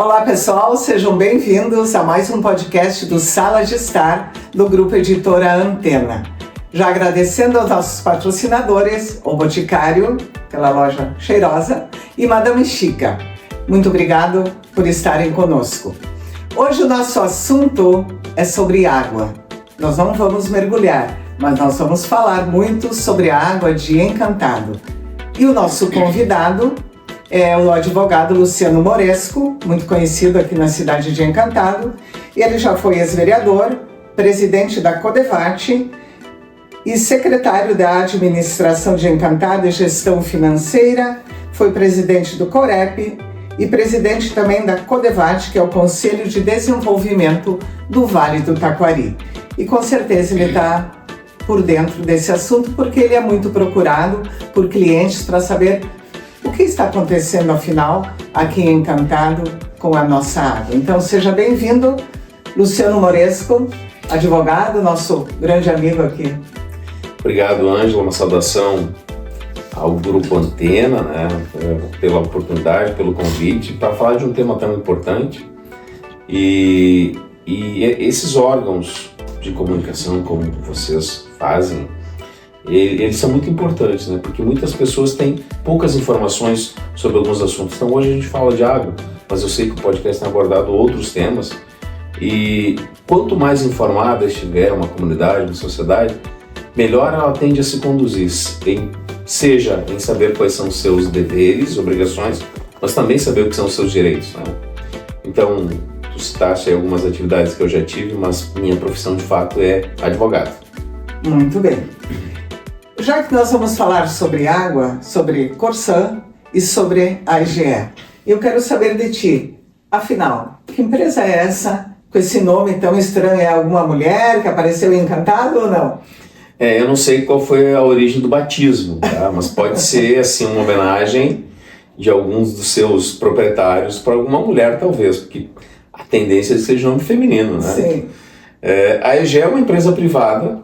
Olá pessoal, sejam bem-vindos a mais um podcast do Sala de Estar do Grupo Editora Antena. Já agradecendo aos nossos patrocinadores, o Boticário, pela loja cheirosa, e Madame Chica. Muito obrigado por estarem conosco. Hoje o nosso assunto é sobre água. Nós não vamos mergulhar, mas nós vamos falar muito sobre a água de Encantado. E o nosso convidado é o advogado Luciano Moresco, muito conhecido aqui na cidade de Encantado. Ele já foi ex-vereador, presidente da Codevate e secretário da Administração de Encantado e Gestão Financeira, foi presidente do Corep e presidente também da Codevate, que é o Conselho de Desenvolvimento do Vale do Taquari. E com certeza ele está por dentro desse assunto, porque ele é muito procurado por clientes para saber o que está acontecendo, afinal, aqui em Encantado com a nossa água. Então, seja bem-vindo, Luciano Moresco, advogado, nosso grande amigo aqui. Obrigado, Ângela. Uma saudação ao Grupo Antena, pela oportunidade, pelo convite, para falar de um tema tão importante. E esses órgãos de comunicação, como vocês fazem, eles são muito importantes, porque muitas pessoas têm poucas informações sobre alguns assuntos. Então hoje a gente fala de água, mas eu sei que o podcast tem abordado outros temas, e quanto mais informada estiver uma comunidade, uma sociedade, melhor ela tende a se conduzir, seja em saber quais são os seus deveres, obrigações, mas também saber o que são os seus direitos. Então, tu citaste aí algumas atividades que eu já tive, mas minha profissão de fato é advogado. Muito bem. Já que nós vamos falar sobre água, sobre Corsan e sobre a EGE, eu quero saber de ti, afinal, que empresa é essa com esse nome tão estranho? É alguma mulher que apareceu em Encantado ou não? Eu não sei qual foi a origem do batismo, mas pode ser assim uma homenagem de alguns dos seus proprietários para alguma mulher, talvez, porque a tendência é que seja nome feminino, Sim. A EGE é uma empresa privada,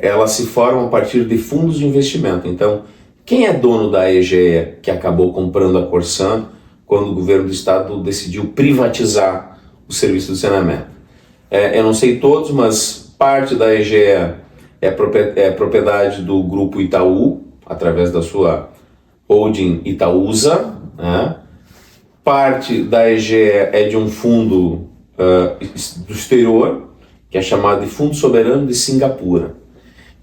Ela se forma a partir de fundos de investimento. Então, quem é dono da EGE, que acabou comprando a Corsan, quando o governo do estado decidiu privatizar o serviço de saneamento? Eu não sei todos, mas parte da EGE é propriedade do Grupo Itaú, através da sua holding Itaúsa, Parte da EGE é de um fundo do exterior, que é chamado de Fundo Soberano de Singapura.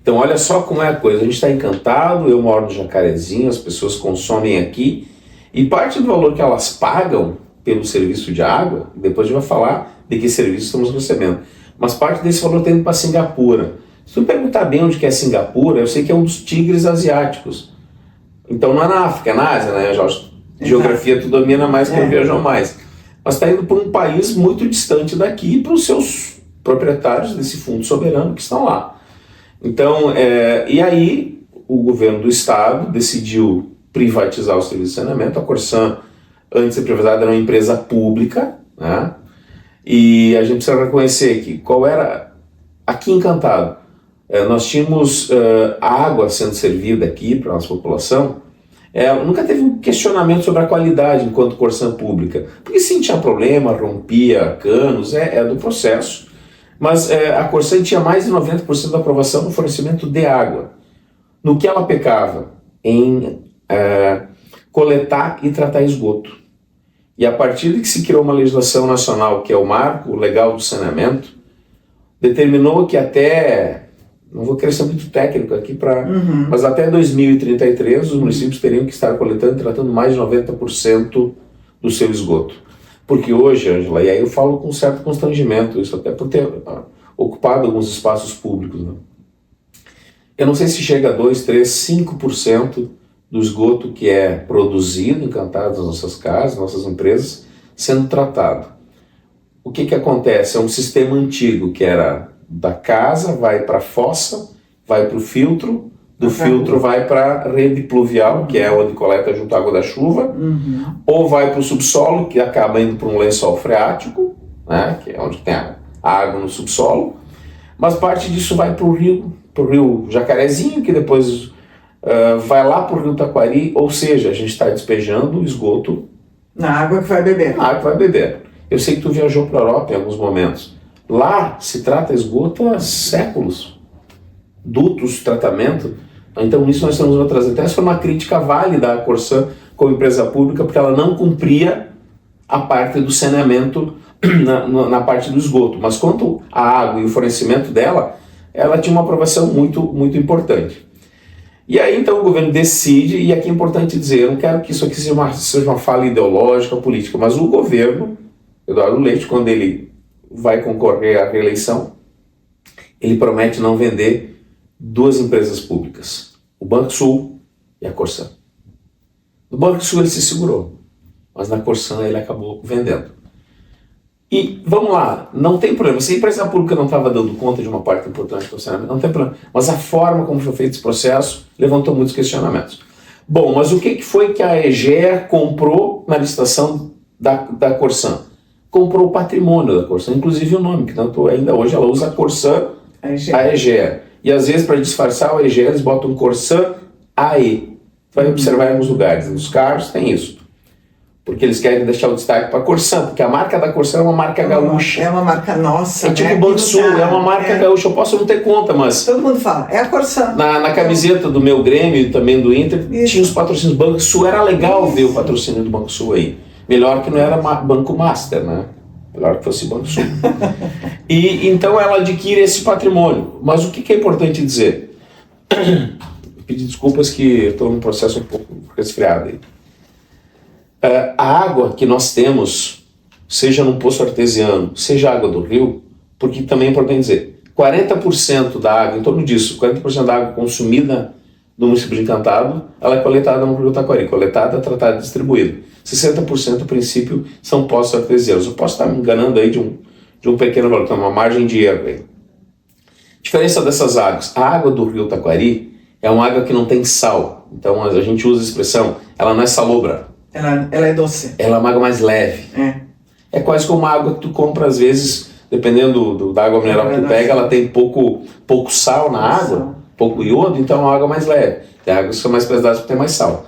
Então olha só como é a coisa, a gente está encantado, eu moro no Jacarezinho, as pessoas consomem aqui, e parte do valor que elas pagam pelo serviço de água, depois a gente vai falar de que serviço estamos recebendo, mas parte desse valor está indo para Singapura. Se tu me perguntar bem onde que é Singapura, eu sei que é um dos tigres asiáticos. Então não é na África, é na Ásia, Geografia tu domina mais que eu viajo mais. Mas está indo para um país muito distante daqui, para os seus proprietários desse fundo soberano que estão lá. Então, e aí o governo do estado decidiu privatizar o serviço de saneamento. A Corsan, antes de ser privatizada, era uma empresa pública, E a gente precisa reconhecer que qual era, aqui em Encantado, nós tínhamos água sendo servida aqui para a nossa população. Nunca teve um questionamento sobre a qualidade enquanto Corsan pública, porque sim, tinha problema, rompia canos, do processo. Mas a Corsan tinha mais de 90% da aprovação no fornecimento de água. No que ela pecava? Em coletar e tratar esgoto. E a partir de que se criou uma legislação nacional, que é o Marco Legal do Saneamento, determinou que até, não vou querer ser muito técnico aqui, mas até 2033 os municípios teriam que estar coletando e tratando mais de 90% do seu esgoto. Porque hoje, Ângela, e aí eu falo com certo constrangimento, isso até por ter ocupado alguns espaços públicos, Eu não sei se chega a 2, 3, 5% do esgoto que é produzido, encantado nas nossas casas, nossas empresas, sendo tratado. O que acontece? É um sistema antigo que era da casa, vai para a fossa, vai para o filtro, do filtro vai para a rede pluvial, que é onde coleta junto à água da chuva, ou vai para o subsolo, que acaba indo para um lençol freático, que é onde tem a água no subsolo, mas parte disso vai para o rio Jacarezinho, que depois vai lá para o rio Taquari, ou seja, a gente está despejando o esgoto Na água que vai beber. Na água que vai beber. Eu sei que tu viajou para a Europa em alguns momentos. Lá se trata esgoto há séculos. Dutos, tratamento. Então nisso nós estamos atrás. Até essa foi uma crítica válida à Corsã como empresa pública, porque ela não cumpria a parte do saneamento na parte do esgoto. Mas quanto à água e o fornecimento dela, ela tinha uma aprovação muito, muito importante. E aí então o governo decide, e aqui é importante dizer, eu não quero que isso aqui seja uma fala ideológica, política, mas o governo, Eduardo Leite, quando ele vai concorrer à reeleição, ele promete não vender duas empresas públicas, o Banrisul e a Corsã. No Banrisul ele se segurou, mas na Corsã ele acabou vendendo. E vamos lá, não tem problema, se a empresa pública não estava dando conta de uma parte importante do saneamento, não tem problema, mas a forma como foi feito esse processo levantou muitos questionamentos. Bom, mas o que foi que a Egea comprou na licitação da Corsã? Comprou o patrimônio da Corsã, inclusive o nome, que tanto ainda hoje ela usa a Corsã, a Egea. E às vezes para disfarçar o Egea eles botam Corsã AE. Vai observar em alguns lugares, nos carros tem isso. Porque eles querem deixar o destaque para a Corsã, porque a marca da Corsã é uma marca gaúcha. É uma marca nossa, é tipo né? o Banrisul, é uma marca gaúcha. Eu posso não ter conta, mas... Todo mundo fala, é a Corsã. Na camiseta do meu Grêmio e também do Inter, tinha os patrocínios do Banrisul. Era legal ver o patrocínio do Banrisul aí. Melhor que não era Banco Master, né? Melhor que fosse Banrisul. E então ela adquire esse patrimônio. Mas o que é importante dizer? Pedir desculpas que estou num processo um pouco resfriado aí. A água que nós temos, seja num poço artesiano, seja água do rio, porque também é importante dizer, 40% da água, em torno disso, 40% da água consumida no município de Encantado, ela é coletada no Rio Taquari, coletada, tratada e distribuída. 60% a princípio são poços artesianos. Eu posso estar me enganando aí de um pequeno valor, então uma margem de erro aí. Diferença dessas águas, a água do Rio Taquari é uma água que não tem sal, então a gente usa a expressão, ela não é salobra. Ela é doce. Ela é uma água mais leve. É quase como uma água que tu compra às vezes, dependendo da água mineral que tu pega, ela tem pouco sal na água, pouco iodo, então é uma água mais leve. Tem águas que são mais pesadas porque tem mais sal.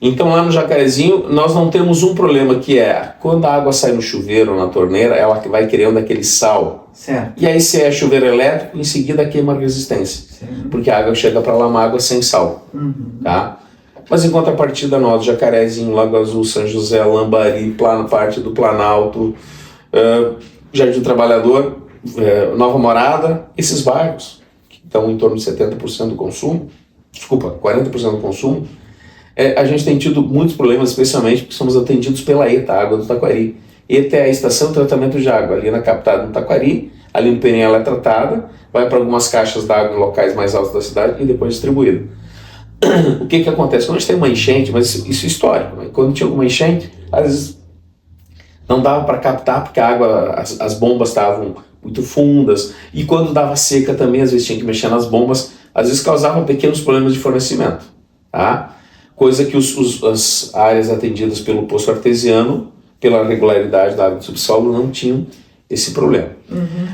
Então lá no Jacarezinho nós não temos um problema que é, quando a água sai no chuveiro ou na torneira, ela vai criando aquele sal. Certo. E aí se é chuveiro elétrico, em seguida queima a resistência. Sim. Porque a água chega para lá uma água sem sal. Tá? Mas em contrapartida nós, Jacarezinho, Lago Azul, São José, Lambari, parte do Planalto, Jardim do Trabalhador, Nova Morada, esses bairros que estão em torno de 70% do consumo, 40% do consumo, a gente tem tido muitos problemas, especialmente porque somos atendidos pela ETA, a água do Taquari. ETA é a estação de tratamento de água, ali na captada do Taquari, ali no Peninha ela é tratada, vai para algumas caixas d'água em locais mais altos da cidade e depois distribuída. O que acontece? Quando a gente tem uma enchente, mas isso é histórico, né? Quando tinha alguma enchente, às vezes não dava para captar porque a água, as bombas estavam muito fundas, e quando dava seca também, às vezes tinha que mexer nas bombas, às vezes causava pequenos problemas de fornecimento, tá? Coisa que as áreas atendidas pelo poço artesiano, pela regularidade da água do subsolo, não tinham esse problema.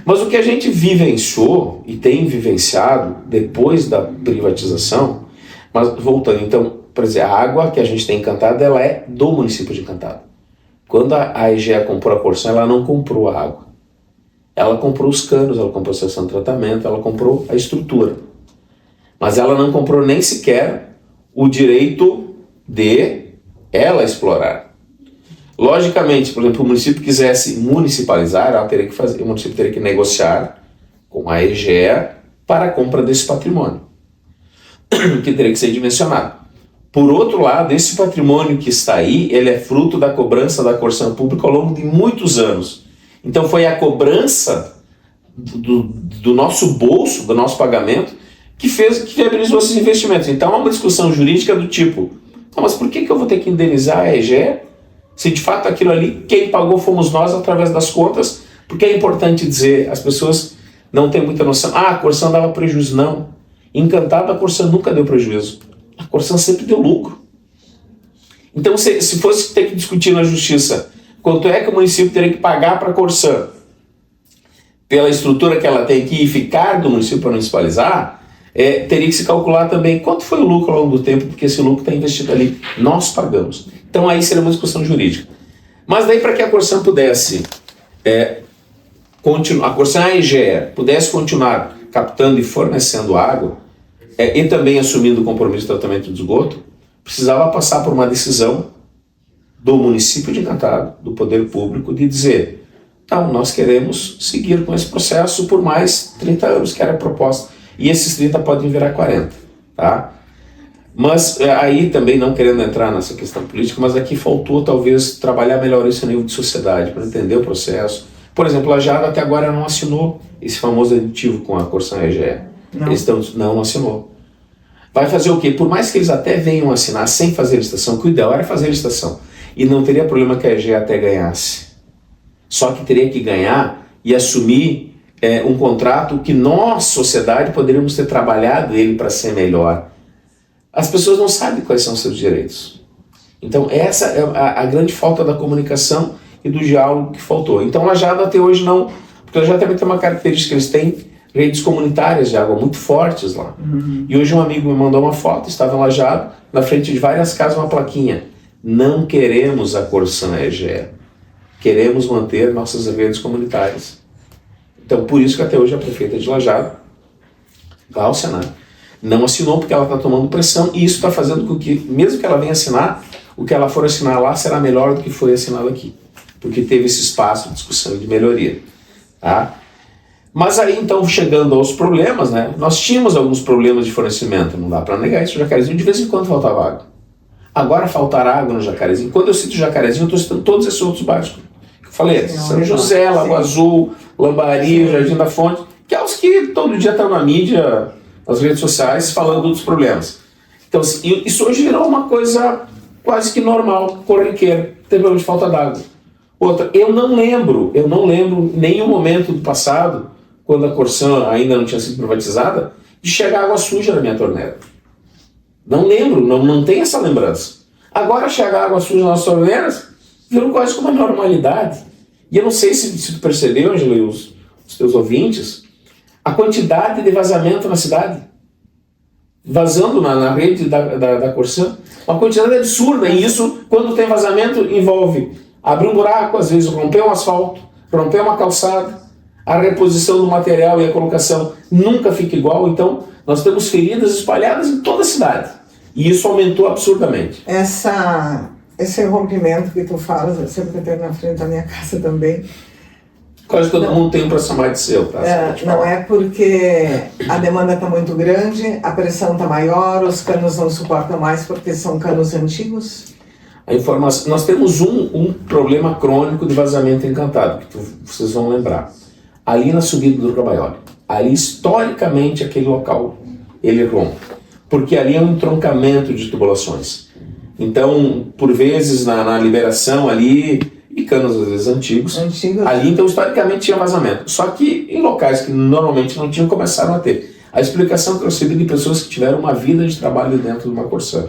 Mas o que a gente vivenciou e tem vivenciado depois da privatização, mas voltando, então, por exemplo, a água que a gente tem em Encantado, ela é do município de Encantado. Quando a Egea comprou a Corsã, ela não comprou a água. Ela comprou os canos, ela comprou a estação de tratamento, ela comprou a estrutura. Mas ela não comprou nem sequer o direito de ela explorar. Logicamente, por exemplo, o município quisesse municipalizar, o município teria que negociar com a Egea para a compra desse patrimônio, que teria que ser dimensionado. Por outro lado, esse patrimônio que está aí, ele é fruto da cobrança da Corsã Pública ao longo de muitos anos. Então foi a cobrança do nosso bolso, do nosso pagamento, que viabilizou esses investimentos. Então há uma discussão jurídica do tipo, mas por que eu vou ter que indenizar a Egea? Se de fato aquilo ali, quem pagou fomos nós através das contas, porque é importante dizer, as pessoas não têm muita noção, a Corsã dava prejuízo. Não. Encantado, a Corsã nunca deu prejuízo. A Corsã sempre deu lucro. Então, se fosse ter que discutir na justiça quanto é que o município teria que pagar para a Corsã pela estrutura que ela tem aqui e ficar do município para municipalizar, teria que se calcular também quanto foi o lucro ao longo do tempo, porque esse lucro está investido ali. Nós pagamos. Então aí seria uma discussão jurídica. Mas daí para que a Corsan pudesse, a Corsan AEGE pudesse continuar captando e fornecendo água, e também assumindo o compromisso de tratamento de esgoto, precisava passar por uma decisão do município de Encantado, do poder público, de dizer, não, nós queremos seguir com esse processo por mais 30 anos, que era a proposta. E esses 30 podem virar 40, tá? Mas aí também, não querendo entrar nessa questão política, mas aqui faltou talvez trabalhar melhor isso a nível de sociedade, para entender o processo. Por exemplo, a Jada até agora não assinou esse famoso aditivo com a Corsan AEGE. Não assinou. Vai fazer o quê? Por mais que eles até venham assinar sem fazer licitação, que o ideal era fazer licitação, e não teria problema que a AEGE até ganhasse. Só que teria que ganhar e assumir um contrato que nós, sociedade, poderíamos ter trabalhado ele para ser melhor. As pessoas não sabem quais são os seus direitos. Então essa é a grande falta da comunicação e do diálogo que faltou. Então a Jada até hoje não, porque a Jada também tem uma característica, eles têm redes comunitárias de água muito fortes lá. E hoje um amigo me mandou uma foto, estava em Lajado, na frente de várias casas uma plaquinha, não queremos a Corsan AEGE, queremos manter nossas redes comunitárias. Então por isso que até hoje a prefeita de Lajado, Gláucia, né, não assinou, porque ela está tomando pressão, e isso está fazendo com que, mesmo que ela venha assinar, o que ela for assinar lá será melhor do que foi assinado aqui, porque teve esse espaço de discussão e de melhoria. Tá? Mas aí, então, chegando aos problemas, né, nós tínhamos alguns problemas de fornecimento, não dá para negar isso, o Jacarezinho de vez em quando faltava água. Agora faltará água no Jacarezinho. Quando eu cito Jacarezinho, eu estou citando todos esses outros bairros que eu falei, São José, Lagoa Azul, Lambari, Jardim da Fonte, que é os que todo dia estão na mídia, nas redes sociais, falando dos problemas. Então, isso hoje virou uma coisa quase que normal, corriqueira, tem problema de falta d'água. Outra, eu não lembro nenhum momento do passado, quando a Corsan ainda não tinha sido privatizada, de chegar água suja na minha torneira. Não lembro, não tenho essa lembrança. Agora chegar água suja nas torneiras virou quase como uma normalidade. E eu não sei se tu percebeu, Angela, e os teus ouvintes, a quantidade de vazamento na cidade, vazando na rede da Corsan, uma quantidade absurda, e isso, quando tem vazamento, envolve abrir um buraco, às vezes romper um asfalto, romper uma calçada, a reposição do material e a colocação nunca fica igual, então nós temos feridas espalhadas em toda a cidade, e isso aumentou absurdamente. Esse rompimento que tu falas, eu sempre tenho na frente da minha casa também. Quase todo mundo tem um para chamar de seu, tá? Não é porque a demanda está muito grande, a pressão está maior, os canos não suportam mais porque são canos antigos? A informação, nós temos um problema crônico de vazamento em Encantado, que vocês vão lembrar. Ali na subida do Cabaioli. Ali, historicamente, aquele local, ele rompe. Porque ali é um entroncamento de tubulações. Então, por vezes, na liberação ali, e canos às vezes antigos, ali então historicamente tinha vazamento. Só que em locais que normalmente não tinham, começaram a ter. A explicação que eu recebi de pessoas que tiveram uma vida de trabalho dentro de uma Corsan.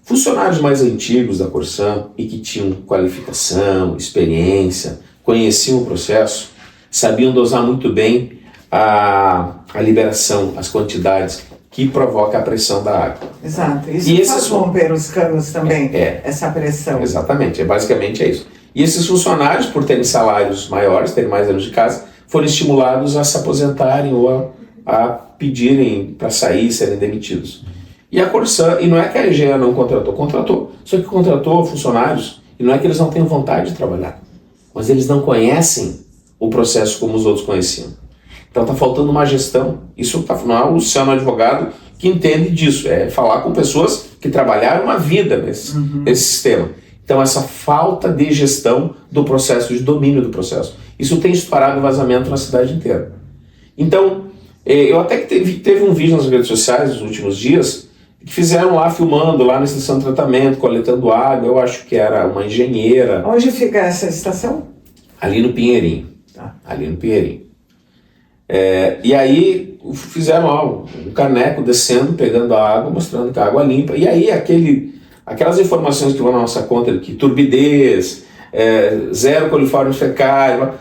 Funcionários mais antigos da Corsan e que tinham qualificação, experiência, conheciam o processo, sabiam dosar muito bem a liberação, as quantidades que provoca a pressão da água. Exato. Isso faz romper os canos também, essa pressão. Exatamente, basicamente é isso. E esses funcionários, por terem salários maiores, terem mais anos de casa, foram estimulados a se aposentarem ou a pedirem para sair, serem demitidos. E a Corsan, e não é que a AEGE não contratou, só que contratou funcionários, e não é que eles não tenham vontade de trabalhar, mas eles não conhecem o processo como os outros conheciam. Então está faltando uma gestão. Isso não é o Luciano advogado que entende disso, é falar com pessoas que trabalharam uma vida nesse sistema. Então essa falta de gestão do processo, de domínio do processo, isso tem disparado vazamento na cidade inteira. Então, eu até que teve um vídeo nas redes sociais nos últimos dias, que fizeram lá, filmando lá na estação de tratamento, coletando água, eu acho que era uma engenheira. Onde fica essa estação? Ali no Pinheirinho. Tá. Ali no Pinheirinho. E aí fizeram lá um caneco descendo, pegando a água, mostrando que a água é limpa. E aí aquelas informações que vão na nossa conta, de que turbidez, zero coliforme fecário,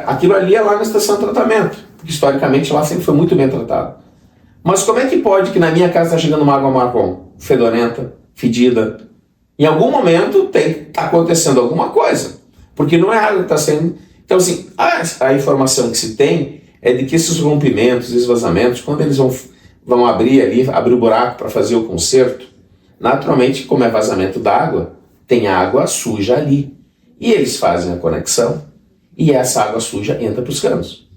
aquilo ali é lá na estação de tratamento, porque historicamente lá sempre foi muito bem tratado. Mas como é que pode que na minha casa está chegando uma água marrom, fedorenta, fedida, Em algum momento tem que estar acontecendo alguma coisa, porque não é água que está sendo... Então, assim, a informação que se tem é de que esses rompimentos, esses vazamentos, quando eles vão abrir o buraco para fazer o conserto, naturalmente, como é vazamento d'água, tem água suja ali. E eles fazem a conexão e essa água suja entra para os canos.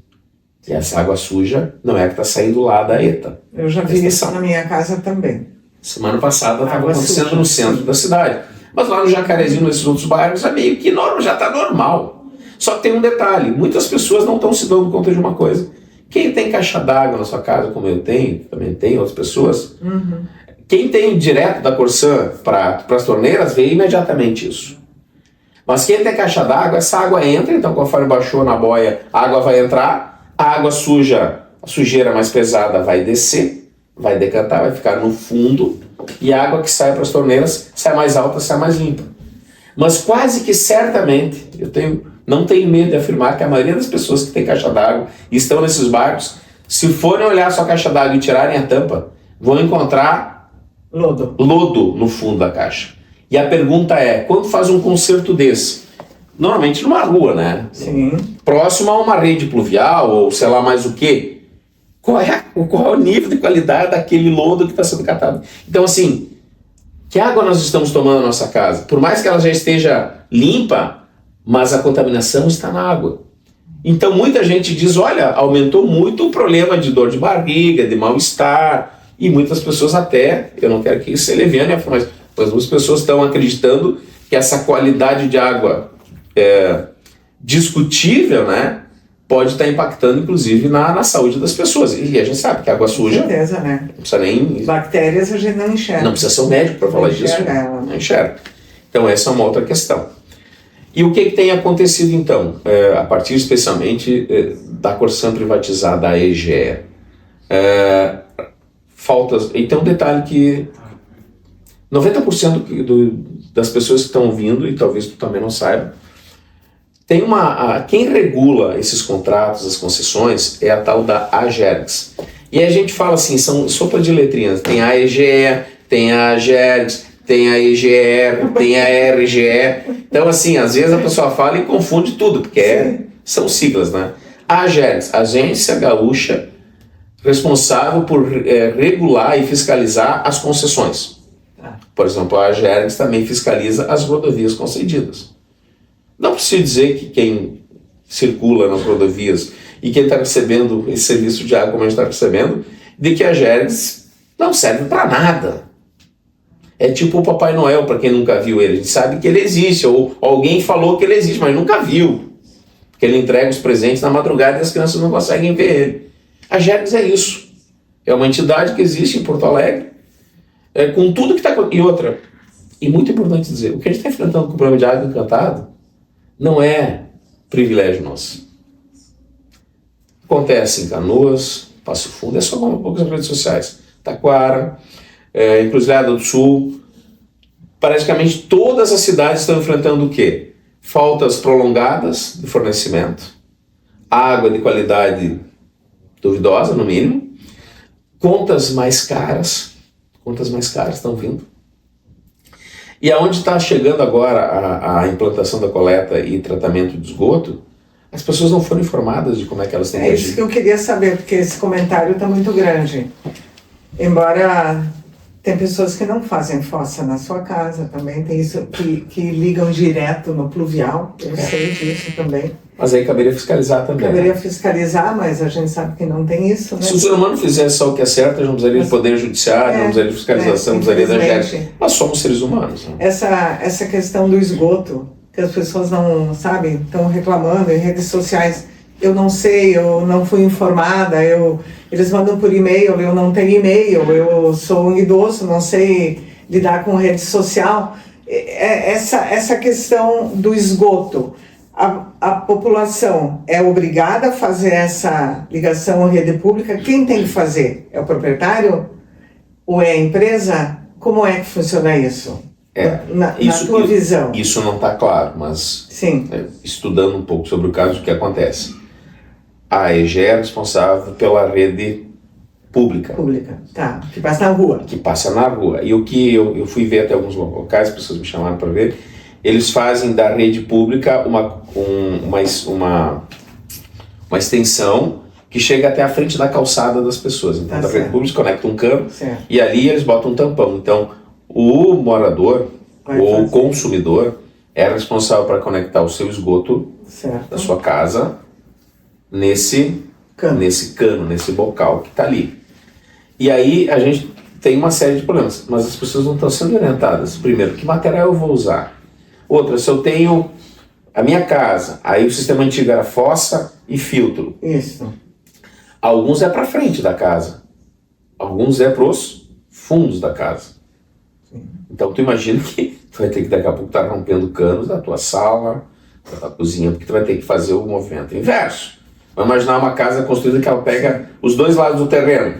E essa água suja não é a que está saindo lá da ETA. Eu já vi isso na minha casa também. Semana passada estava acontecendo no centro da cidade. Mas lá no Jacarezinho, nesses outros bairros, é meio que já está normal. Só que tem um detalhe, muitas pessoas não estão se dando conta de uma coisa. Quem tem caixa d'água na sua casa, como eu tenho, também tem outras pessoas, quem tem direto da Corsã para as torneiras, vê imediatamente isso. Mas quem tem caixa d'água, essa água entra, então conforme baixou na boia, a água vai entrar, a água suja, a sujeira mais pesada vai descer, vai decantar, vai ficar no fundo, e a água que sai para as torneiras sai mais alta, sai mais limpa. Mas quase que certamente, não tenho medo de afirmar que a maioria das pessoas que tem caixa d'água e estão nesses barcos, se forem olhar sua caixa d'água e tirarem a tampa, vão encontrar lodo no fundo da caixa. E a pergunta é, quando faz um concerto desse? Normalmente numa rua, né? Sim. Próximo a uma rede pluvial ou sei lá mais o quê. Qual é o nível de qualidade daquele lodo que está sendo catado? Então, assim, que água nós estamos tomando na nossa casa? Por mais que ela já esteja limpa, mas a contaminação está na água. Então, muita gente diz, olha, aumentou muito o problema de dor de barriga, de mal-estar, e muitas pessoas até, eu não quero que isso se leviane, mas as pessoas estão acreditando que essa qualidade de água discutível, né, pode estar impactando, inclusive, na saúde das pessoas. E a gente sabe que a água suja... Com certeza, né? Não precisa nem... Bactérias a gente não enxerga. Não precisa ser um médico para falar disso. Não enxerga. Então, essa é uma outra questão. E o que tem acontecido, então, a partir especialmente da Corsã privatizada, a EGE? Faltas... E tem um detalhe que 90% das pessoas que estão ouvindo, e talvez tu também não saiba, tem quem regula esses contratos, as concessões, é a tal da AGERGS. E a gente fala assim, são sopa de letrinhas, tem a EGE, tem a AGERGS, tem a EGR, tem a RGE. Então, assim, às vezes a pessoa fala e confunde tudo, porque são siglas, né? A AGERGS, Agência Gaúcha, responsável por regular e fiscalizar as concessões. Por exemplo, a AGERGS também fiscaliza as rodovias concedidas. Não preciso dizer que quem circula nas rodovias e quem está recebendo esse serviço de água como a gente está recebendo, de que a AGERGS não serve para nada. É tipo o Papai Noel, para quem nunca viu ele. A gente sabe que ele existe, ou alguém falou que ele existe, mas nunca viu. Porque ele entrega os presentes na madrugada e as crianças não conseguem ver ele. A AGERGS é isso. É uma entidade que existe em Porto Alegre, com tudo que está... E outra, e muito importante dizer, o que a gente está enfrentando com o problema de água encantado não é privilégio nosso. Acontece em Canoas, Passo Fundo, é só um pouco nas redes sociais. Taquara, Encruzilhada do Sul, praticamente todas as cidades estão enfrentando o quê? Faltas prolongadas de fornecimento, água de qualidade duvidosa, no mínimo, contas mais caras estão vindo. E aonde está chegando agora a implantação da coleta e tratamento de esgoto, as pessoas não foram informadas de como é que elas têm que agir. É isso que eu queria saber, porque esse comentário está muito grande. Embora tem pessoas que não fazem fossa na sua casa também, tem isso que ligam direto no pluvial, eu sei disso também. Mas aí caberia fiscalizar também. Caberia fiscalizar, mas a gente sabe que não tem isso, né? Se o ser humano fizesse só o que é certo, não precisaria de poder judiciário, não precisaria de fiscalização, não precisaria da AGERGS. Nós somos seres humanos. Né? Essa questão do esgoto, que as pessoas não sabem, estão reclamando em redes sociais, eu não sei, eu não fui informada, eles mandam por e-mail, eu não tenho e-mail, eu sou um idoso, não sei lidar com rede social. Essa questão do esgoto, a população é obrigada a fazer essa ligação à rede pública? Quem tem que fazer? É o proprietário? Ou é a empresa? Como é que funciona isso? Na tua visão. Isso não está claro, mas sim. Estudando um pouco sobre o caso, o que acontece? A EGE é responsável pela rede pública. Pública, tá. Que passa na rua. Que passa na rua. E o que eu fui ver até alguns locais, as pessoas me chamaram para ver, eles fazem da rede pública uma extensão que chega até a frente da calçada das pessoas. Então, da rede pública conecta um cano e ali eles botam um tampão. Então, o morador ou o consumidor é responsável para conectar o seu esgoto da sua casa nesse cano, nesse bocal que está ali. E aí a gente tem uma série de problemas, mas as pessoas não estão sendo orientadas. Primeiro, que material eu vou usar? Outra, se eu tenho a minha casa, aí o sistema antigo era fossa e filtro. Isso. Alguns é para frente da casa, alguns é para os fundos da casa. Sim. Então tu imagina que tu vai ter que daqui a pouco estar rompendo canos da tua sala, da tua cozinha, porque tu vai ter que fazer o movimento inverso. Vamos imaginar uma casa construída que ela pega os dois lados do terreno.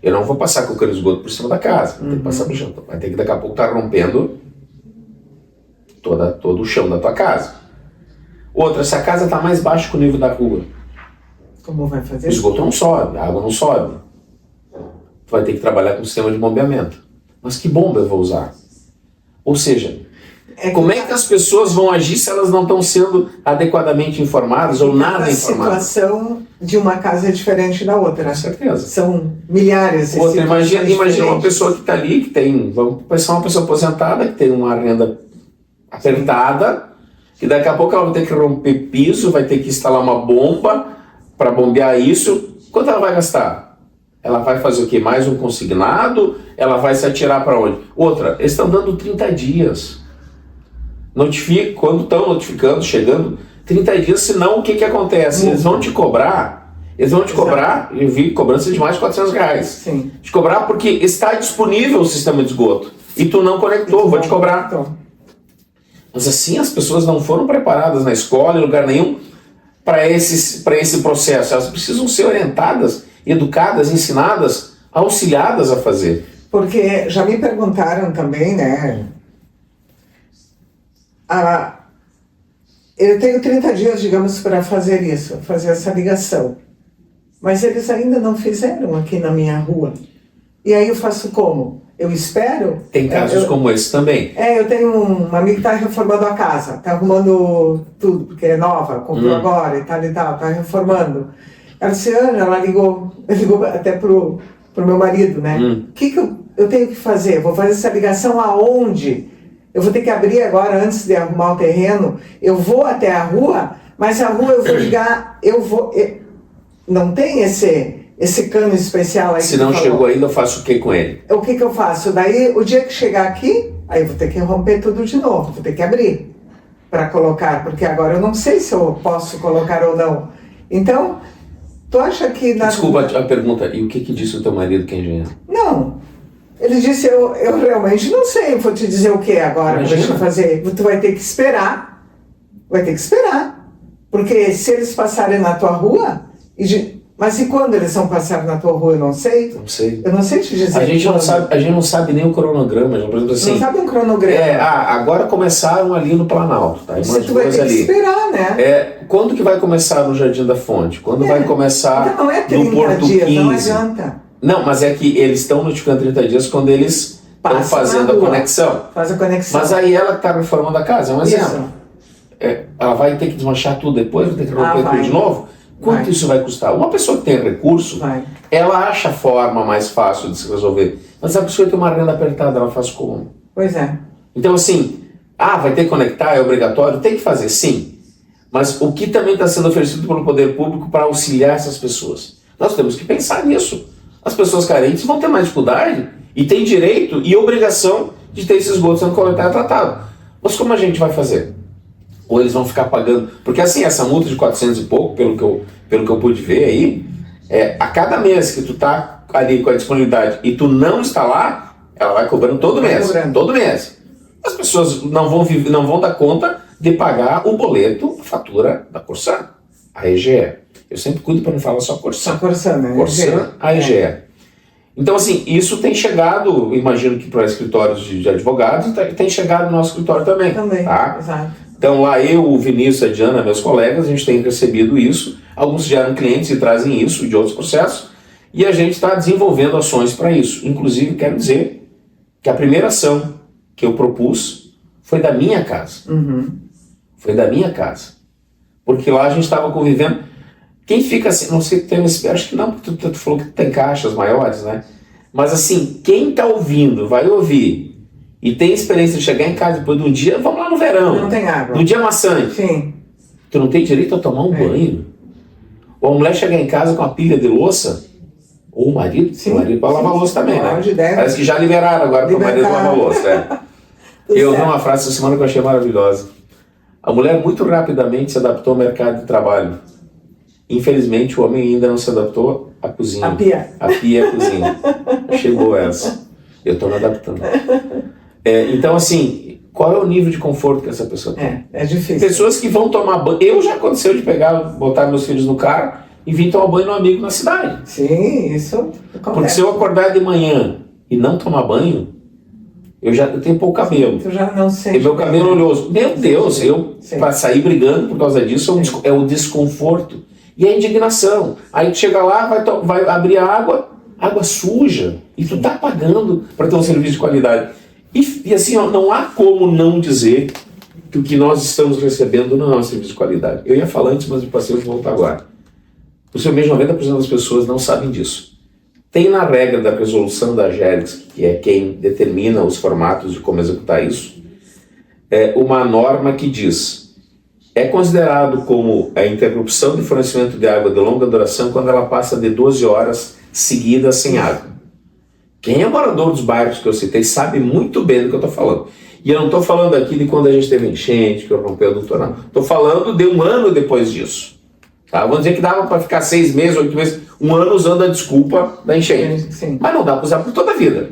Eu não vou passar com o cano de esgoto por cima da casa, vou ter que passar por cima. Vai ter que daqui a pouco estar rompendo todo o chão da tua casa. Outra, se a casa está mais baixo que o nível da rua, como vai fazer? O esgoto não sobe, a água não sobe. Tu vai ter que trabalhar com o sistema de bombeamento. Mas que bomba eu vou usar? Ou seja, como é que as pessoas vão agir se elas não estão sendo adequadamente informadas ou nada informadas? A situação de uma casa é diferente da outra. Com certeza. São milhares de outra, imagina uma pessoa que está ali, que tem, vamos pensar uma pessoa aposentada, que tem uma renda apertada, que daqui a pouco ela vai ter que romper piso, vai ter que instalar uma bomba para bombear isso. Quanto ela vai gastar? Ela vai fazer o quê? Mais um consignado? Ela vai se atirar para onde? Outra, eles estão dando 30 dias. Quando estão notificando, chegando 30 dias, senão o que acontece? Eles vão te cobrar, eu vi cobrança de mais de R$400. Sim. Te cobrar porque está disponível o sistema de esgoto e tu não conectou, vou te cobrar. Então. Mas assim as pessoas não foram preparadas na escola, em lugar nenhum, para esse processo. Elas precisam ser orientadas, educadas, ensinadas, auxiliadas a fazer. Porque já me perguntaram também, né? Eu tenho 30 dias, digamos, para fazer isso, fazer essa ligação. Mas eles ainda não fizeram aqui na minha rua. E aí eu faço como? Eu espero... Tem casos como esse também. Eu tenho um amigo que está reformando a casa, está arrumando tudo, porque é nova, comprou agora e tal, está reformando. Ela disse, ela ligou até pro meu marido, né? O que eu tenho que fazer? Vou fazer essa ligação aonde? Eu vou ter que abrir agora, antes de arrumar o terreno, eu vou até a rua, mas a rua eu vou ligar, não tem esse cano especial aí. Se não chegou ainda, eu faço o que com ele? O que eu faço? Daí, o dia que chegar aqui, aí eu vou ter que romper tudo de novo, vou ter que abrir para colocar, porque agora eu não sei se eu posso colocar ou não. Então, tu acha que... Desculpa a pergunta, e o que disse o teu marido que é engenheiro? Não, ele disse, eu realmente não sei, vou te dizer o que agora, deixa eu fazer. Tu vai ter que esperar, porque se eles passarem na tua rua... Mas e quando eles vão passar na tua rua? Eu não sei. Não sei. Eu não sei te dizer. A gente não sabe nem o cronograma. Por exemplo, assim, não sabe um cronograma. Agora começaram ali no Planalto. Tá? Tu vai ter que esperar, né? Quando que vai começar no Jardim da Fonte? Quando vai começar então não é 30 no Porto dias, 15? Não adianta. Não, mas é que eles estão notificando 30 dias quando eles estão fazendo a conexão. Faz a conexão. Mas aí ela que está reformando a casa, é um exemplo. Ela vai ter que desmanchar tudo depois, vai ter que romper tudo de novo? Quanto isso vai custar? Uma pessoa que tem recurso, ela acha a forma mais fácil de se resolver. Mas a pessoa que tem uma renda apertada, ela faz como? Pois é. Então assim, vai ter que conectar, é obrigatório? Tem que fazer, sim. Mas o que também está sendo oferecido pelo poder público para auxiliar essas pessoas? Nós temos que pensar nisso. As pessoas carentes vão ter mais dificuldade e têm direito e obrigação de ter esse esgoto sendo coletado e tratado. Mas como a gente vai fazer? Ou eles vão ficar pagando? Porque assim, essa multa de 400 e pouco, pelo que eu pude ver aí, a cada mês que tu tá ali com a disponibilidade e tu não está lá, ela vai cobrando todo mês. Todo mês. As pessoas não vão dar conta de pagar o boleto, a fatura da Corsã, a EGE. Eu sempre cuido para não falar só Corsã. A Corsã, né? Corsã, a EGE. Então assim, isso tem chegado, imagino que para escritórios de advogados, tem chegado no nosso escritório também. Tá? Exato. Então lá eu, o Vinícius, a Diana, meus colegas, a gente tem recebido isso. Alguns já eram clientes e trazem isso de outros processos. E a gente está desenvolvendo ações para isso. Inclusive, quero dizer que a primeira ação que eu propus foi da minha casa. Foi da minha casa. Porque lá a gente estava convivendo. Quem fica assim, não sei, tem esse, acho que não, porque tu falou que tem caixas maiores, né? Mas assim, quem está ouvindo, vai ouvir e tem experiência de chegar em casa depois de um dia, vamos lá no verão. Não tem água. Num dia maçante. Sim. Tu não tem direito a tomar um banho. Ou a mulher chegar em casa com uma pilha de louça, ou o marido, Sim. O marido para lavar louça também, né? Parece que já liberaram agora para o marido lavar louça. Eu vi uma frase essa semana que eu achei maravilhosa. A mulher muito rapidamente se adaptou ao mercado de trabalho. Infelizmente, o homem ainda não se adaptou à cozinha. A pia. A pia e a cozinha. Chegou essa. Eu estou me adaptando. Então, assim, qual é o nível de conforto que essa pessoa tem? É difícil. Pessoas que vão tomar banho. Eu já aconteceu de botar meus filhos no carro e vir tomar banho no amigo na cidade. Sim, isso acontece. Porque se eu acordar de manhã e não tomar banho, eu tenho pouco cabelo. Tu já não sente. E meu cabelo oleoso. Meu Deus, para sair brigando por causa disso é o desconforto. E a indignação. Aí tu chega lá, vai abrir a água suja. E tu tá pagando para ter um serviço de qualidade. E assim, ó, não há como não dizer que o que nós estamos recebendo não é um serviço de qualidade. Eu ia falar antes, mas eu passei a voltar agora. Possivelmente 90% das pessoas não sabem disso. Tem na regra da resolução da AGERGS, que é quem determina os formatos de como executar isso, uma norma que diz: é considerado como a interrupção de fornecimento de água de longa duração quando ela passa de 12 horas seguidas sem água. Quem é morador dos bairros que eu citei sabe muito bem do que eu estou falando. E eu não estou falando aqui de quando a gente teve enchente, que eu rompeu o doutorado. Estou falando de um ano depois disso. Tá? Vamos dizer que dava para ficar 6 meses, 8 meses, um ano usando a desculpa da enchente. Sim. Mas não dá para usar por toda a vida.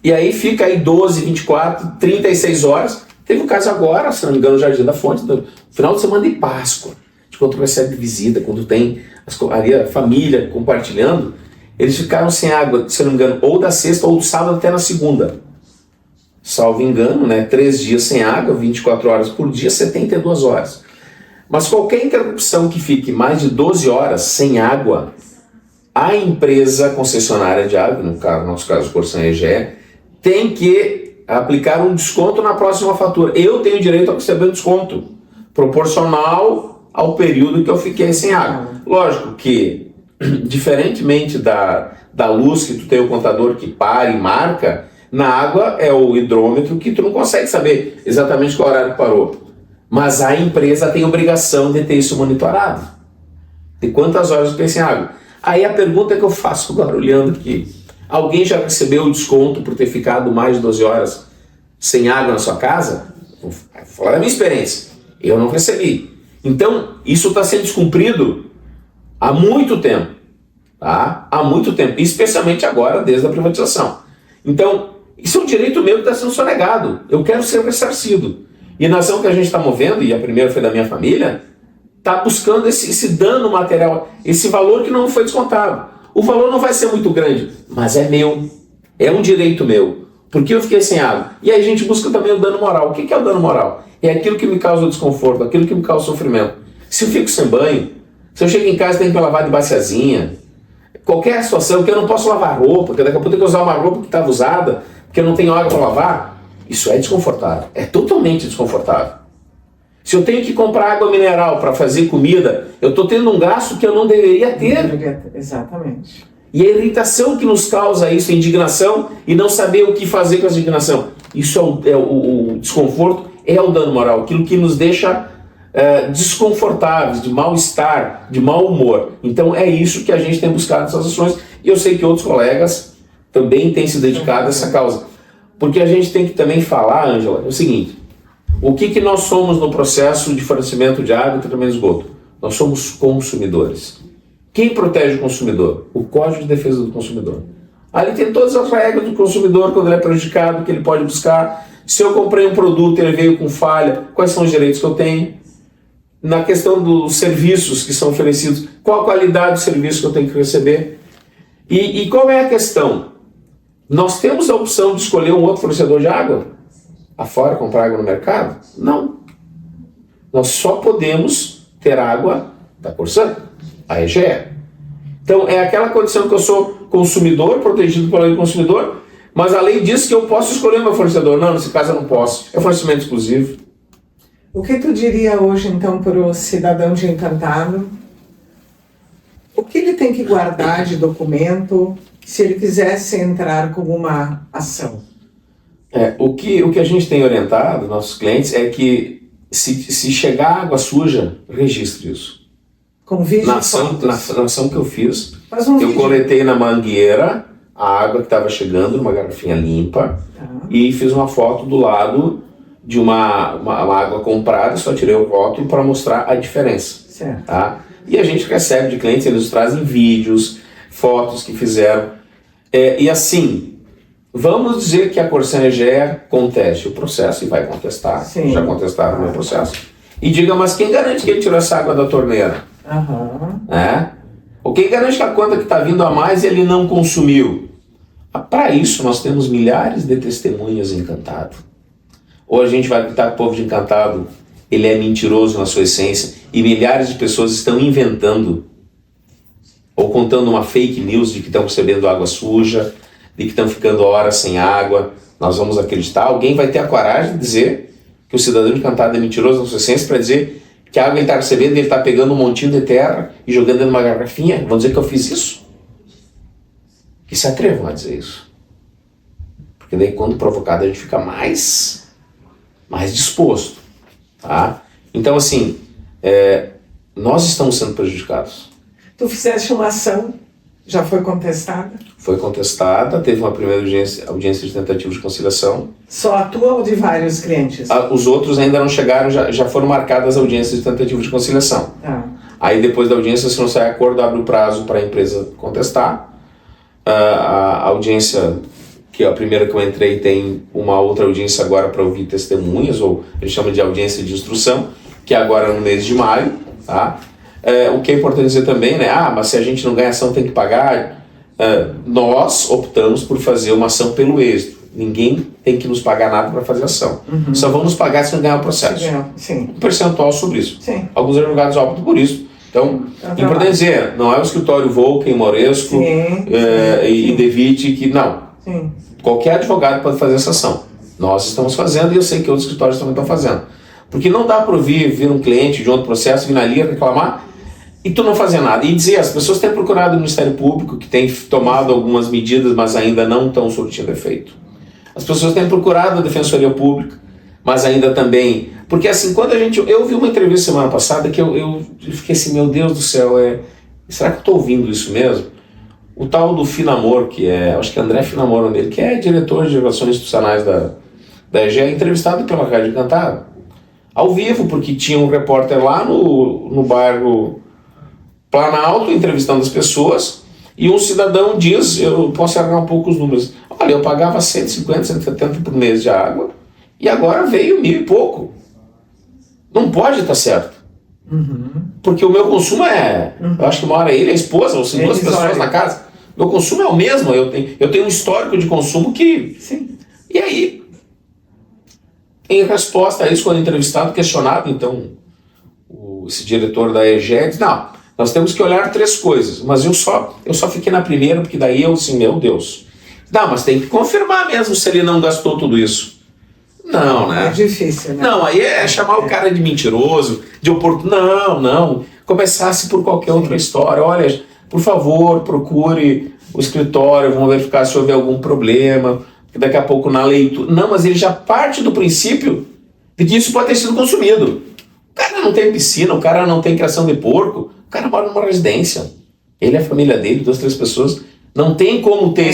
E aí fica aí 12, 24, 36 horas. Teve um caso agora, se não me engano, no Jardim da Fonte, no final de semana de Páscoa, de quando tu recebe visita, quando tem a família compartilhando, eles ficaram sem água, se não me engano, ou da sexta ou do sábado até na segunda. Salvo engano, né? 3 dias sem água, 24 horas por dia, 72 horas. Mas qualquer interrupção que fique mais de 12 horas sem água, a empresa concessionária de água, no nosso caso, Corsan EGE, tem que aplicar um desconto na próxima fatura. Eu tenho direito a receber um desconto proporcional ao período que eu fiquei sem água. Lógico que, diferentemente da luz, que tu tem o contador que para e marca, na água é o hidrômetro que tu não consegue saber exatamente qual horário que parou. Mas a empresa tem obrigação de ter isso monitorado. De quantas horas tu tem sem água. Aí a pergunta que eu faço agora, olhando aqui: alguém já recebeu o desconto por ter ficado mais de 12 horas sem água na sua casa? Vou falar da minha experiência. Eu não recebi. Então, isso está sendo descumprido há muito tempo. Tá? Há muito tempo. Especialmente agora, desde a privatização. Então, isso é um direito meu que está sendo sonegado. Eu quero ser ressarcido. E na ação que a gente está movendo, e a primeira foi da minha família, está buscando esse dano material, esse valor que não foi descontado. O valor não vai ser muito grande, mas é meu. É um direito meu. Porque eu fiquei sem água. E aí a gente busca também o dano moral. O que é o dano moral? É aquilo que me causa desconforto, aquilo que me causa sofrimento. Se eu fico sem banho, se eu chego em casa e tenho que lavar de baciazinha, qualquer situação que eu não posso lavar roupa, que daqui a pouco eu tenho que usar uma roupa que estava usada, porque eu não tenho água para lavar, isso é desconfortável. É totalmente desconfortável. Se eu tenho que comprar água mineral para fazer comida, eu estou tendo um gasto que eu não deveria ter. Exatamente. E a irritação que nos causa isso, a indignação, e não saber o que fazer com essa indignação. Isso o desconforto, é o dano moral, aquilo que nos deixa desconfortáveis, de mal-estar, de mau humor. Então é isso que a gente tem buscado nessas ações, e eu sei que outros colegas também têm se dedicado a essa causa. Porque a gente tem que também falar, Ângela, é o seguinte: o que nós somos no processo de fornecimento de água e tratamento de esgoto? Nós somos consumidores. Quem protege o consumidor? O Código de Defesa do Consumidor. Ali tem todas as regras do consumidor, quando ele é prejudicado, que ele pode buscar. Se eu comprei um produto e ele veio com falha, quais são os direitos que eu tenho? Na questão dos serviços que são oferecidos, qual a qualidade do serviço que eu tenho que receber? E qual é a questão? Nós temos a opção de escolher um outro fornecedor de água? Afora comprar água no mercado? Não. Nós só podemos ter água da Corsan, a EGE. Então é aquela condição que eu sou consumidor, protegido pela lei do consumidor, mas a lei diz que eu posso escolher meu fornecedor. Não, nesse caso eu não posso. É fornecimento exclusivo. O que tu diria hoje, então, para o cidadão de Encantado? O que ele tem que guardar de documento se ele quisesse entrar com uma ação? O que a gente tem orientado, nossos clientes, é que se chegar água suja, registre isso. Com vídeo Na e fotos. ação que eu fiz, Faz um eu vídeo. coletei na mangueira a água que estava chegando numa garrafinha limpa e fiz uma foto do lado de uma água comprada, só tirei o rótulo para mostrar a diferença. Certo. Tá? E a gente recebe de clientes, eles trazem vídeos, fotos que fizeram. E assim, vamos dizer que a Corsan Egea conteste o processo e vai contestar. Sim. Já contestaram o meu processo. E diga, mas quem garante que ele tirou essa água da torneira? Aham. Ou quem garante que a conta que está vindo a mais ele não consumiu? Para isso nós temos milhares de testemunhas em Encantado. Ou a gente vai gritar que o povo de Encantado ele é mentiroso na sua essência e milhares de pessoas estão inventando ou contando uma fake news de que estão recebendo água suja, de que estão ficando horas sem água. Nós vamos acreditar? Alguém vai ter a coragem de dizer que o cidadão de Encantado é mentiroso na sua essência para dizer que a água ele está recebendo e ele está pegando um montinho de terra e jogando dentro de uma garrafinha? Vão dizer que eu fiz isso? Que se atrevam a dizer isso. Porque daí quando provocado a gente fica mais disposto. Tá? Então assim, nós estamos sendo prejudicados. Tu fizeste uma ação, já foi contestada? Foi contestada, teve uma primeira audiência de tentativa de conciliação. Só a tua ou de vários clientes? Os outros ainda não chegaram, já foram marcadas as audiências de tentativa de conciliação. Aí depois da audiência, se não sair acordo, abre o prazo para a empresa contestar. A audiência, que é a primeira que eu entrei, tem uma outra audiência agora para ouvir testemunhas, ou a gente chama de audiência de instrução, que é agora no mês de maio. Tá? O que é importante dizer também, né? Mas se a gente não ganha ação tem que pagar. Nós optamos por fazer uma ação pelo êxito. Ninguém tem que nos pagar nada para fazer ação. Só vão nos pagar se não ganhar o processo. Sim. Um percentual sobre isso. Sim. Alguns advogados optam por isso. Então, importante dizer, não é o escritório Volken, Moresco e Devitt que... Não. Sim. Qualquer advogado pode fazer essa ação. Nós estamos fazendo e eu sei que outros escritórios também estão fazendo. Porque não dá para vir um cliente de outro processo, vir na linha reclamar e tu não fazer nada. E dizer, as pessoas têm procurado o Ministério Público, que tem tomado algumas medidas, mas ainda não estão surtindo efeito. As pessoas têm procurado a Defensoria Pública, mas ainda também... Porque assim, quando eu vi uma entrevista semana passada que eu fiquei assim, meu Deus do céu, será que eu estou ouvindo isso mesmo? O tal do Finamor, acho que é André Finamor, dele, que é diretor de relações institucionais da EGE, entrevistado pela Rádio Encantado, ao vivo, porque tinha um repórter lá no bairro Planalto, entrevistando as pessoas, e um cidadão diz, eu posso arrancar um pouco os números, olha, eu pagava 150, 170 por mês de água, e agora veio 1.000 e pouco. Não pode estar certo. Porque o meu consumo eu acho que uma hora ele, a esposa, ou se duas pessoas na casa, meu consumo é o mesmo, eu tenho um histórico de consumo que... Sim. E aí, em resposta a isso, quando entrevistado, questionado, então, esse diretor da EGE diz, não, nós temos que olhar 3 coisas, mas eu só fiquei na primeira, porque daí eu, assim, meu Deus. Não, mas tem que confirmar mesmo se ele não gastou tudo isso. Não, né? É difícil, né? Não, aí é chamar o cara de mentiroso, de oportuno. Não. Começasse por qualquer outra história. Olha, por favor, procure o escritório, vamos verificar se houver algum problema, que daqui a pouco na leitura... Não, mas ele já parte do princípio de que isso pode ter sido consumido. O cara não tem piscina, o cara não tem criação de porco, o cara mora numa residência. Ele e a família dele, 2, 3 pessoas, não tem como ter...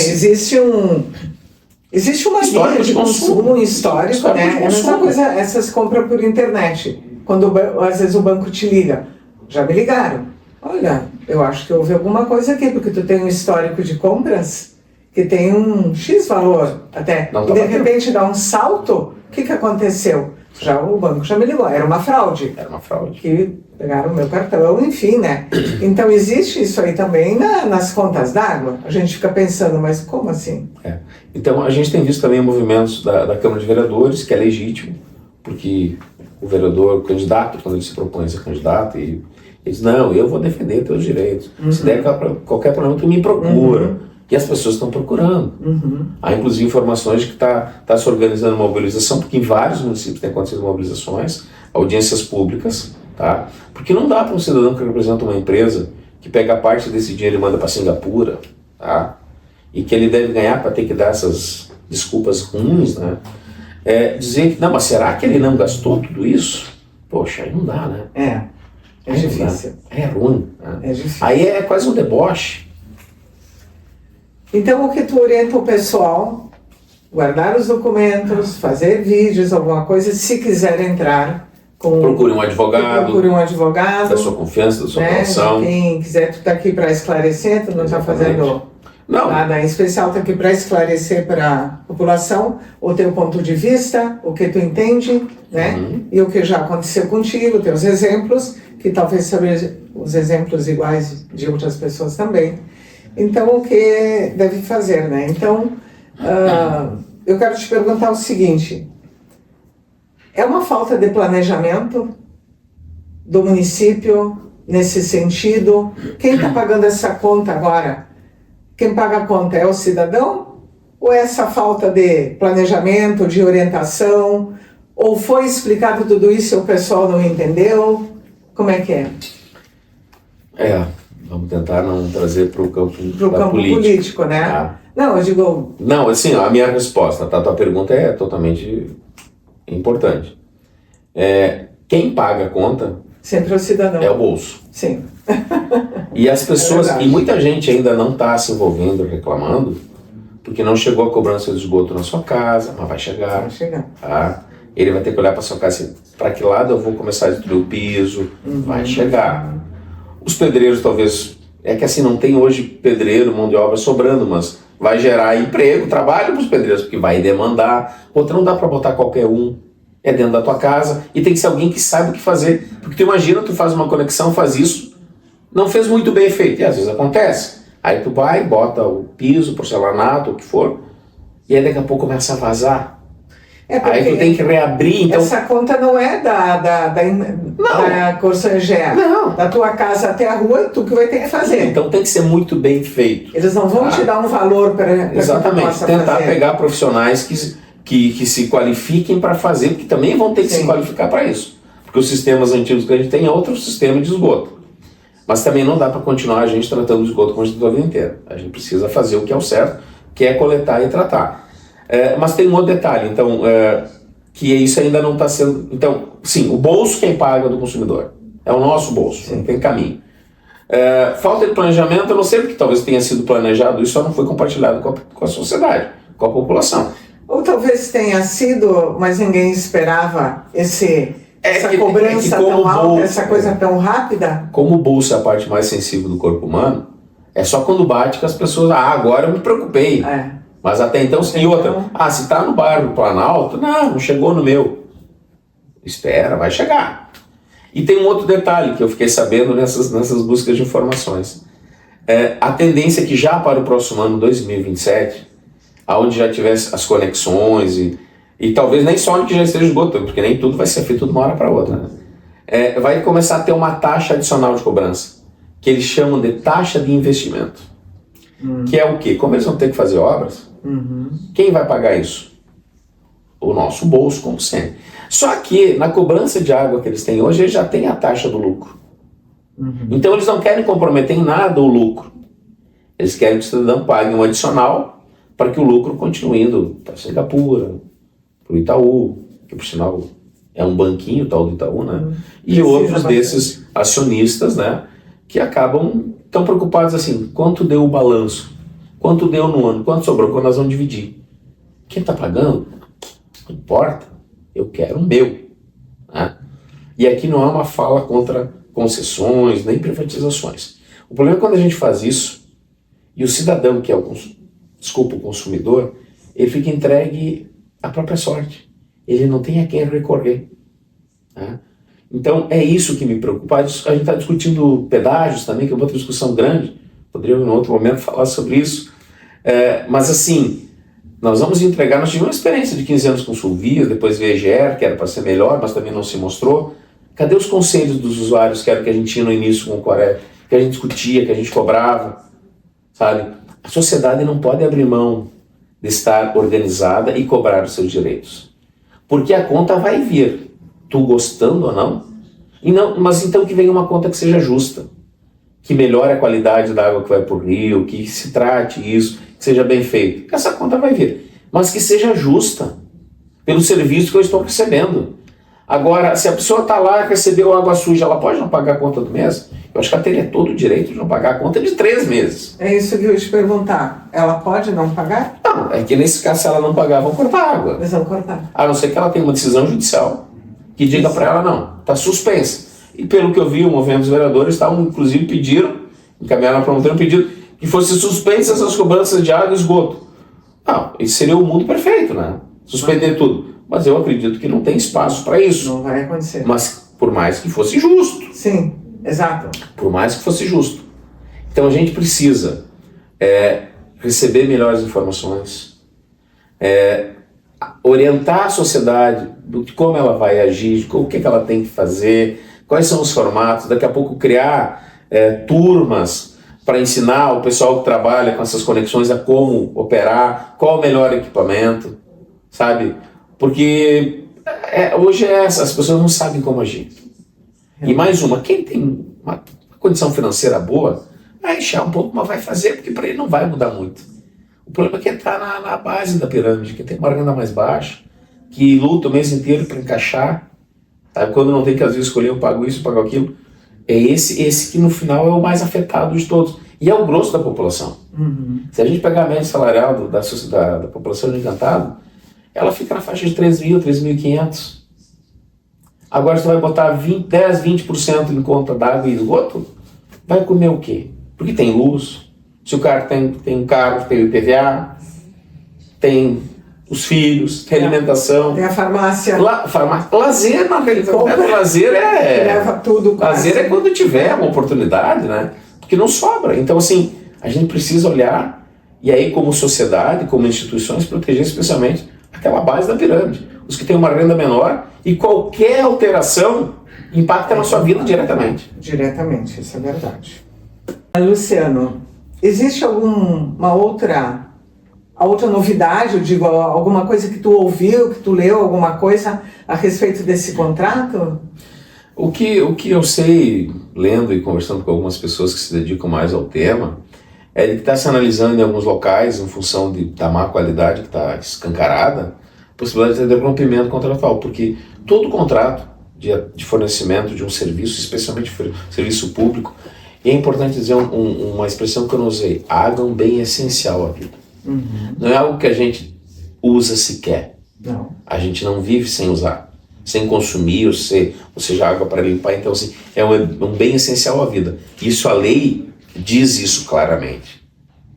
Existe uma linha de consumo histórico, né? É a mesma coisa, essas compras por internet. Quando às vezes o banco te liga, já me ligaram. Olha, eu acho que houve alguma coisa aqui, porque tu tem um histórico de compras que tem um X valor até. E de repente dá um salto, o que aconteceu? O banco já me ligou, era uma fraude. Era uma fraude. Que pegaram o meu cartão, enfim, né? Então existe isso aí também nas contas d'água. A gente fica pensando, mas como assim? Então a gente tem visto também movimentos da Câmara de Vereadores, que é legítimo, porque o vereador, o candidato, quando ele se propõe a ser candidato, e ele diz, não, eu vou defender teus direitos. Se der qualquer problema, tu me procura. E as pessoas estão procurando. Há inclusive informações de que está se organizando uma mobilização, porque em vários municípios tem acontecido mobilizações, audiências públicas, tá? Porque não dá para um cidadão que representa uma empresa que pega parte desse dinheiro e manda para Singapura, tá? E que ele deve ganhar para ter que dar essas desculpas ruins, né? Dizer que, não, mas será que ele não gastou tudo isso? Poxa, aí não dá, né? É difícil. É ruim. Né? É difícil. Aí é quase um deboche. Então, o que tu orienta o pessoal? Guardar os documentos, fazer vídeos, alguma coisa, se quiser entrar com... Procure um advogado. Procure um advogado. Da sua confiança, da sua né? relação. Quem quiser, tu está aqui para esclarecer, tu não está fazendo nada em especial, está aqui para esclarecer para a população o teu ponto de vista, o que tu entende, né? E o que já aconteceu contigo, teus exemplos, que talvez sejam os exemplos iguais de outras pessoas também. Então, o que deve fazer, né? Então, eu quero te perguntar o seguinte, é uma falta de planejamento do município nesse sentido? Quem está pagando essa conta agora? Quem paga a conta é o cidadão? Ou é essa falta de planejamento, de orientação? Ou foi explicado tudo isso e o pessoal não entendeu? Como é que é? Vamos tentar não trazer para o campo político, né? Tá? Não, eu digo... Não, assim, a minha resposta, tá? Tua pergunta é totalmente importante. Quem paga a conta... Sempre o cidadão. É o bolso. Sim. E as pessoas... e muita gente ainda não está se envolvendo, reclamando, porque não chegou a cobrança de esgoto na sua casa, mas vai chegar. Vai chegar. Tá? Ele vai ter que olhar para sua casa e dizer, para que lado eu vou começar a destruir o piso? Vai chegar. Os pedreiros talvez... É que assim, não tem hoje pedreiro, mão de obra sobrando, mas vai gerar emprego, trabalho para os pedreiros, porque vai demandar. Outra, não dá para botar qualquer um. É dentro da tua casa e tem que ser alguém que saiba o que fazer. Porque tu imagina, tu faz uma conexão, faz isso, não fez muito bem feito, e às vezes acontece. Aí tu vai, bota o piso, porcelanato, o que for, e aí daqui a pouco começa a vazar. Aí tu tem que reabrir, então... Essa conta não é da Corsangé, da tua casa até a rua, tu que vai ter que fazer. Então tem que ser muito bem feito. Eles não vão te dar um valor para exatamente, tentar pegar profissionais que se qualifiquem para fazer, porque também vão ter que se qualificar para isso. Porque os sistemas antigos que a gente tem é outro sistema de esgoto. Mas também não dá para continuar a gente tratando o esgoto como a vida inteira. A gente precisa fazer o que é o certo, que é coletar e tratar. Mas tem um outro detalhe, então, que isso ainda não está sendo... Então, sim, o bolso quem paga do consumidor. É o nosso bolso, não tem caminho. Falta de planejamento, eu não sei porque talvez tenha sido planejado, isso só não foi compartilhado com a sociedade, com a população. Ou talvez tenha sido, mas ninguém esperava essa cobrança tão alta, essa coisa tão rápida. Como o bolso é a parte mais sensível do corpo humano, é só quando bate que as pessoas... agora eu me preocupei. Mas até então, e outra, se está no bairro do Planalto, não chegou no meu. Espera, vai chegar. E tem um outro detalhe que eu fiquei sabendo nessas buscas de informações. A tendência é que já para o próximo ano, 2027, aonde já tivesse as conexões e talvez nem só onde já esteja esgotando, porque nem tudo vai ser feito de uma hora para outra, né? Vai começar a ter uma taxa adicional de cobrança, que eles chamam de taxa de investimento. Que é o quê? Como eles vão ter que fazer obras, quem vai pagar isso? O nosso bolso, como sempre. Só que na cobrança de água que eles têm hoje, eles já têm a taxa do lucro. Então eles não querem comprometer em nada o lucro. Eles querem que o cidadão pague um adicional para que o lucro continue indo para Singapura, para o Itaú, que por sinal é um banquinho, tal do Itaú, né? E outros desses acionistas, né? Que estão preocupados assim, quanto deu o balanço? Quanto deu no ano? Quanto sobrou? Quando nós vamos dividir? Quem está pagando? Não importa, eu quero o meu. Né? E aqui não há uma fala contra concessões, nem privatizações. O problema é quando a gente faz isso, e o cidadão, que é o consumidor, ele fica entregue à própria sorte. Ele não tem a quem recorrer. Né? Então é isso que me preocupa. A gente está discutindo pedágios também, que é outra discussão grande. Poderia em outro momento falar sobre isso. Mas assim, Nós vamos entregar, nós tivemos uma experiência de 15 anos com Sulvias, depois VGR, que era para ser melhor, mas também não se mostrou. Cadê os conselhos dos usuários, que era o que a gente tinha no início com o Coré, que a gente discutia, que a gente cobrava, sabe? A sociedade não pode abrir mão de estar organizada e cobrar os seus direitos. Porque a conta vai vir, tu gostando ou não, mas então que venha uma conta que seja justa, que melhore a qualidade da água que vai para o rio, que se trate isso, que seja bem feito. Essa conta vai vir, mas que seja justa pelo serviço que eu estou recebendo. Agora, se a pessoa está lá e recebeu água suja, ela pode não pagar a conta do mês? Eu acho que ela teria todo o direito de não pagar a conta de 3 meses. É isso que eu ia te perguntar. Ela pode não pagar? Não, é que nesse caso, se ela não pagar, vão cortar a água. Eles vão cortar. A não ser que ela tenha uma decisão judicial que diga para ela, não, está suspensa. E pelo que eu vi, o movimento dos vereadores estavam, inclusive, encaminharam para promover um pedido que fosse suspensa essas cobranças de água e esgoto. Não, isso seria o mundo perfeito, né? Suspender tudo. Mas eu acredito que não tem espaço para isso. Não vai acontecer. Mas por mais que fosse justo. Sim, exato. Por mais que fosse justo. Então a gente precisa receber melhores informações, orientar a sociedade de como ela vai agir, o que ela tem que fazer, quais são os formatos, daqui a pouco criar turmas para ensinar o pessoal que trabalha com essas conexões a como operar, qual o melhor equipamento, sabe? Porque hoje as pessoas não sabem como agir. E mais quem tem uma condição financeira boa, vai encher um pouco, mas vai fazer, porque para ele não vai mudar muito. O problema é que está na base da pirâmide, que tem uma renda mais baixa, que luta o mês inteiro para encaixar, sabe? Quando não tem que às vezes escolher, eu pago isso, eu pago aquilo. É esse que no final é o mais afetado de todos. E é o grosso da população. Uhum. Se a gente pegar a média salarial da população de Encantado, ela fica na faixa de 3.000, 3.500. Agora você vai botar 10, 20% em conta d'água e esgoto, vai comer o quê? Porque tem luz, se o cara tem um carro, tem o IPVA, tem os filhos, tem alimentação. Tem a farmácia. Lazer, na realidade, lazer leva tudo. Lazer é quando tiver uma oportunidade, né? Porque não sobra. Então, assim, a gente precisa olhar, e aí como sociedade, como instituições, proteger especialmente aquela base da pirâmide. Os que têm uma renda menor, e qualquer alteração impacta na sua vida diretamente. Diretamente, isso é verdade. Luciano, existe alguma outra novidade, eu digo, alguma coisa que tu ouviu, que tu leu, alguma coisa a respeito desse contrato? O que eu sei, lendo e conversando com algumas pessoas que se dedicam mais ao tema, é de que está se analisando em alguns locais, em função da má qualidade que está escancarada, a possibilidade de ter rompimento contratual, porque todo contrato de fornecimento de um serviço, especialmente serviço público, e é importante dizer uma expressão que eu não usei, a água é um bem essencial à vida. Uhum. Não é algo que a gente usa sequer. Não. A gente não vive sem usar, sem consumir, ou seja, água para limpar. Então, assim, é um bem essencial à vida. Isso, a lei diz isso claramente.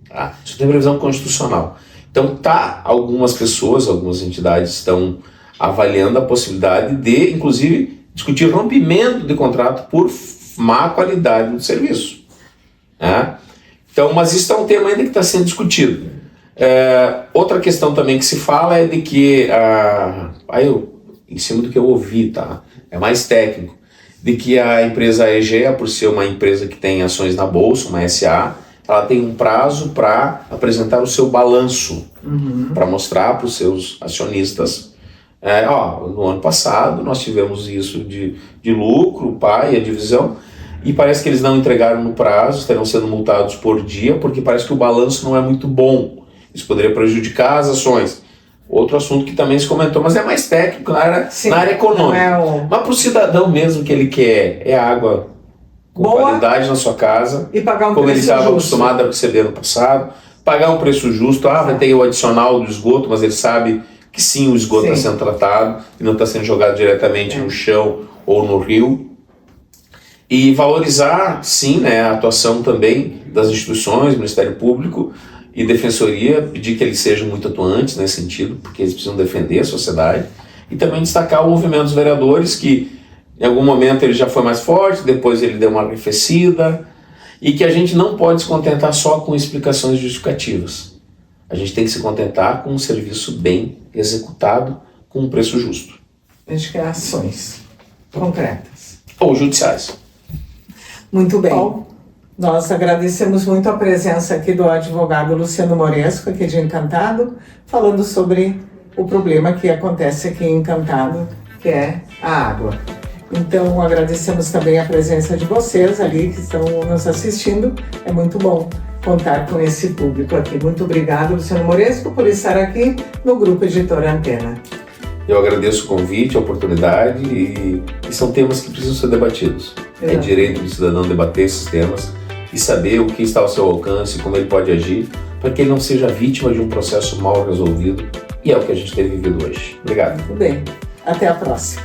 Tá? Isso tem previsão constitucional. Então, algumas pessoas, algumas entidades estão avaliando a possibilidade de, inclusive, discutir rompimento de contrato por má qualidade do serviço. Né? Então, mas isso é um tema ainda que está sendo discutido. Outra questão também que se fala é de que, em cima do que eu ouvi, tá? É mais técnico, de que a empresa EGEA, por ser uma empresa que tem ações na bolsa, uma SA, ela tem um prazo para apresentar o seu balanço, para mostrar para os seus acionistas. No ano passado nós tivemos isso de lucro, e a divisão, e parece que eles não entregaram no prazo, estarão sendo multados por dia, porque parece que o balanço não é muito bom. Isso poderia prejudicar as ações. Outro assunto que também se comentou, mas é mais técnico na área econômica. Mas para o cidadão mesmo, que ele quer água com qualidade na sua casa, e pagar como ele estava acostumado a receber no passado, pagar um preço justo, vai ter o adicional do esgoto, mas ele sabe que sim, o esgoto está sendo tratado e não está sendo jogado diretamente no chão ou no rio. E valorizar, sim, a atuação também das instituições, Ministério Público e Defensoria, pedir que eles sejam muito atuantes nesse sentido, porque eles precisam defender a sociedade, e também destacar o movimento dos vereadores, que em algum momento ele já foi mais forte, depois ele deu uma arrefecida, e que a gente não pode se contentar só com explicações justificativas. A gente tem que se contentar com um serviço bem executado, com um preço justo. A gente quer ações concretas. Ou judiciais. Muito bem. Nós agradecemos muito a presença aqui do advogado Luciano Moresco, aqui de Encantado, falando sobre o problema que acontece aqui em Encantado, que é a água. Então, agradecemos também a presença de vocês ali que estão nos assistindo. É muito bom contar com esse público aqui. Muito obrigado, Luciano Moresco, por estar aqui no Grupo Editora Antena. Eu agradeço o convite, a oportunidade e são temas que precisam ser debatidos. É direito do cidadão debater esses temas e saber o que está ao seu alcance, como ele pode agir, para que ele não seja vítima de um processo mal resolvido, e é o que a gente tem vivido hoje. Obrigado. Muito bem. Até a próxima.